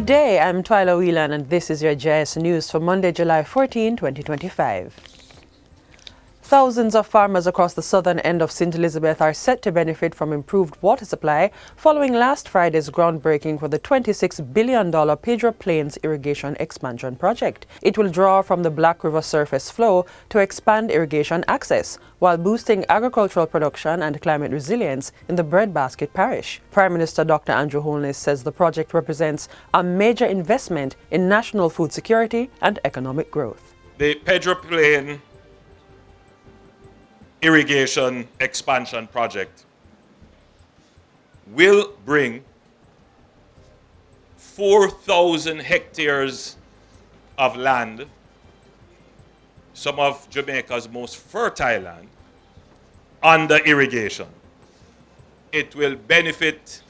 Good day, I'm Twyla Whelan and this is your JIS News for Monday, July 14, 2025. Thousands of farmers across the southern end of St. Elizabeth are set to benefit from improved water supply following last Friday's groundbreaking for the $26 billion Pedro Plains Irrigation Expansion Project. It will draw from the Black River surface flow to expand irrigation access while boosting agricultural production and climate resilience in the Breadbasket Parish. Prime Minister Dr. Andrew Holness says the project represents a major investment in national food security and economic growth. The Pedro Plains Irrigation Expansion Project will bring 4,000 hectares of land, some of Jamaica's most fertile land, under irrigation. It will benefit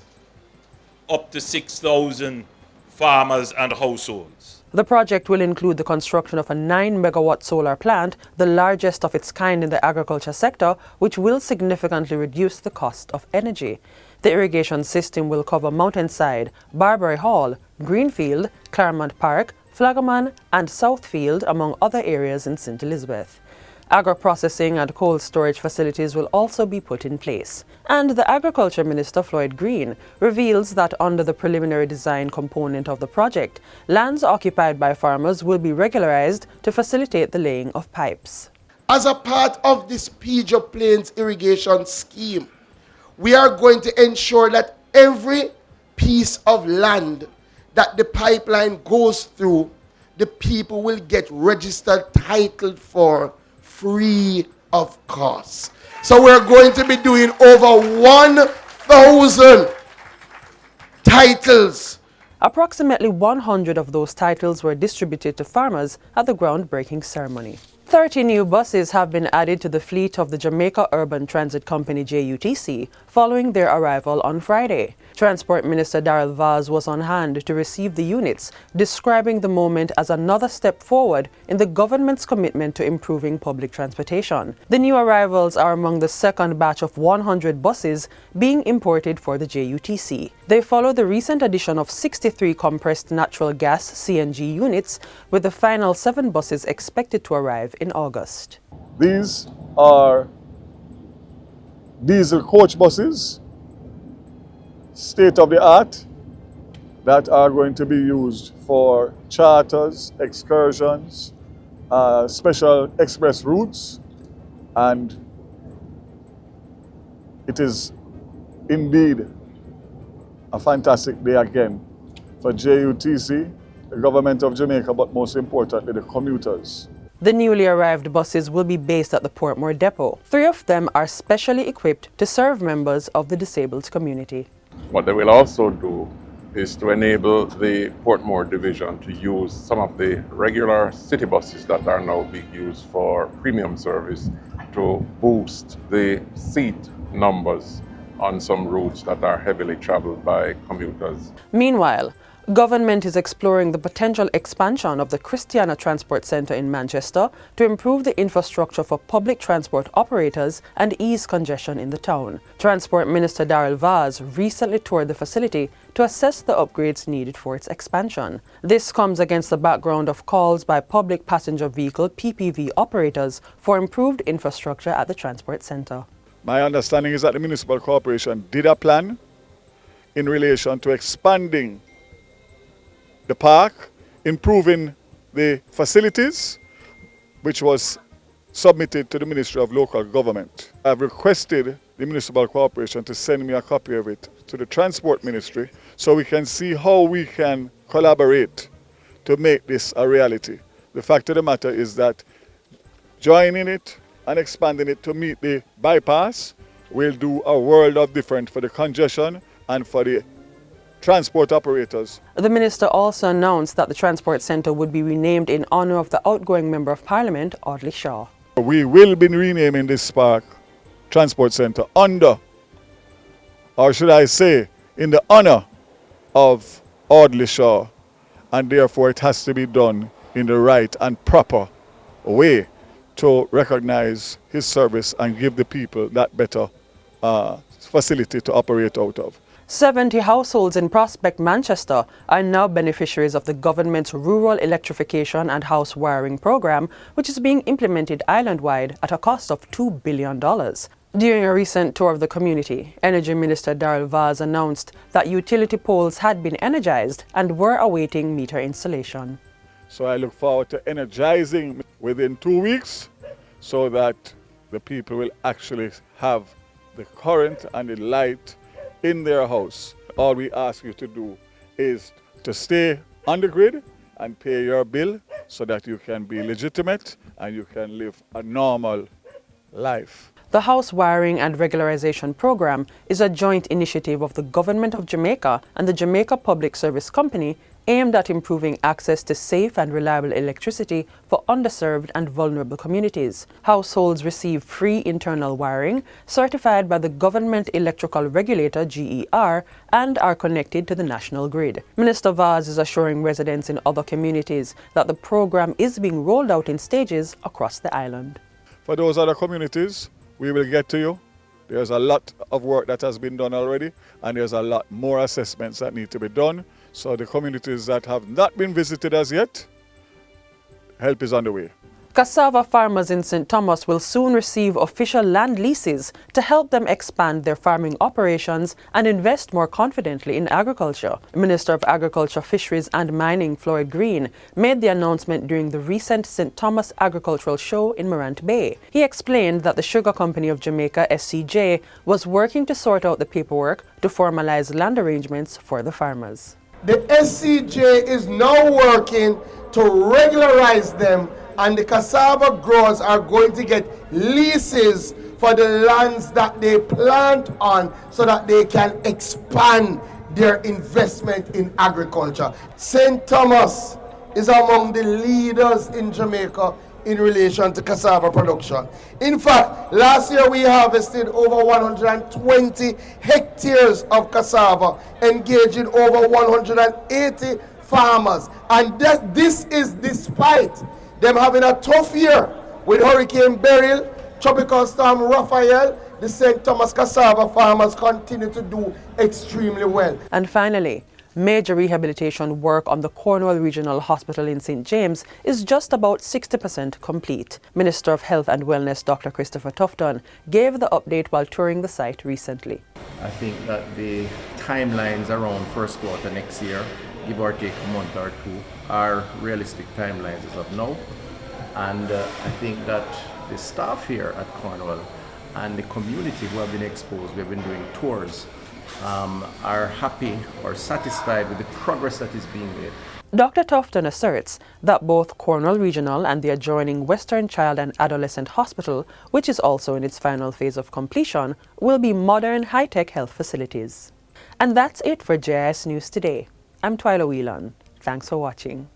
up to 6,000 farmers and households. The project will include the construction of a 9-megawatt solar plant, the largest of its kind in the agriculture sector, which will significantly reduce the cost of energy. The irrigation system will cover Mountainside, Barbary Hall, Greenfield, Claremont Park, Flagaman, and Southfield, among other areas in St. Elizabeth. Agro-processing and cold storage facilities will also be put in place. And the Agriculture Minister, Floyd Green, reveals that under the preliminary design component of the project, lands occupied by farmers will be regularized to facilitate the laying of pipes. As a part of this Pedro Plains irrigation scheme, we are going to ensure that every piece of land that the pipeline goes through, the people will get registered title for free of cost. So we're going to be doing over 1,000 titles. Approximately 100 of those titles were distributed to farmers at the groundbreaking ceremony. 30 new buses have been added to the fleet of the Jamaica Urban Transit Company JUTC following their arrival on Friday. Transport Minister Darrell Vaz was on hand to receive the units, describing the moment as another step forward in the government's commitment to improving public transportation. The new arrivals are among the second batch of 100 buses being imported for the JUTC. They follow the recent addition of 63 compressed natural gas CNG units, with the final 7 buses expected to arrive in August. These are diesel coach buses, state of the art, that are going to be used for charters, excursions, special express routes, and it is indeed a fantastic day again for JUTC, the government of Jamaica, but most importantly the commuters. The newly arrived buses will be based at the Portmore depot. 3 of them are specially equipped to serve members of the disabled community. What they will also do is to enable the Portmore division to use some of the regular city buses that are now being used for premium service to boost the seat numbers on some routes that are heavily traveled by commuters. Meanwhile, government is exploring the potential expansion of the Christiana Transport Centre in Manchester to improve the infrastructure for public transport operators and ease congestion in the town. Transport Minister Darrell Vaz recently toured the facility to assess the upgrades needed for its expansion. This comes against the background of calls by public passenger vehicle PPV operators for improved infrastructure at the transport centre. My understanding is that the municipal corporation did a plan in relation to expanding the park, improving the facilities, which was submitted to the Ministry of Local Government. I've requested the municipal corporation to send me a copy of it to the Transport Ministry so we can see how we can collaborate to make this a reality. The fact of the matter is that joining it and expanding it to meet the bypass will do a world of difference for the congestion and for the transport operators. The minister also announced that the transport centre would be renamed in honour of the outgoing Member of Parliament, Audley Shaw. We will be renaming this park transport centre under, or should I say, in the honour of Audley Shaw, and therefore it has to be done in the right and proper way to recognize his service and give the people that better facility to operate out of. 70 households in Prospect, Manchester are now beneficiaries of the government's Rural Electrification and House Wiring Program, which is being implemented island-wide at a cost of $2 billion. During a recent tour of the community, Energy Minister Darrell Vaz announced that utility poles had been energized and were awaiting meter installation. So I look forward to energizing within 2 weeks so that the people will actually have the current and the light in their house. All we ask you to do is to stay on the grid and pay your bill so that you can be legitimate and you can live a normal life. The House Wiring and Regularization Program is a joint initiative of the Government of Jamaica and the Jamaica Public Service Company aimed at improving access to safe and reliable electricity for underserved and vulnerable communities. Households receive free internal wiring, certified by the Government Electrical Regulator GER, and are connected to the national grid. Minister Vaz is assuring residents in other communities that the program is being rolled out in stages across the island. For those other communities, we will get to you. There's a lot of work that has been done already, and there's a lot more assessments that need to be done. So the communities that have not been visited as yet, help is on the way. Cassava farmers in St. Thomas will soon receive official land leases to help them expand their farming operations and invest more confidently in agriculture. Minister of Agriculture, Fisheries and Mining Floyd Green made the announcement during the recent St. Thomas Agricultural Show in Morant Bay. He explained that the Sugar Company of Jamaica, SCJ, was working to sort out the paperwork to formalize land arrangements for the farmers. The SCJ is now working to regularize them, and the cassava growers are going to get leases for the lands that they plant on so that they can expand their investment in agriculture. St. Thomas is among the leaders in Jamaica in relation to cassava production. In fact, last year we harvested over 120 hectares of cassava, engaging over 180 farmers. And this is despite them having a tough year with Hurricane Beryl, Tropical Storm Raphael. The St. Thomas cassava farmers continue to do extremely well. And finally, major rehabilitation work on the Cornwall Regional Hospital in St. James is just about 60% complete. Minister of Health and Wellness Dr. Christopher Tufton gave the update while touring the site recently. I think that the timelines around first quarter next year, give or take a month or two, are realistic timelines as of now. And I think that the staff here at Cornwall and the community who have been exposed, we have been doing tours, are happy or satisfied with the progress that is being made. Dr. Tufton asserts that both Cornwall Regional and the adjoining Western Child and Adolescent Hospital, which is also in its final phase of completion, will be modern, high-tech health facilities. And that's it for JIS News Today. I'm Twyla Whelan. Thanks for watching.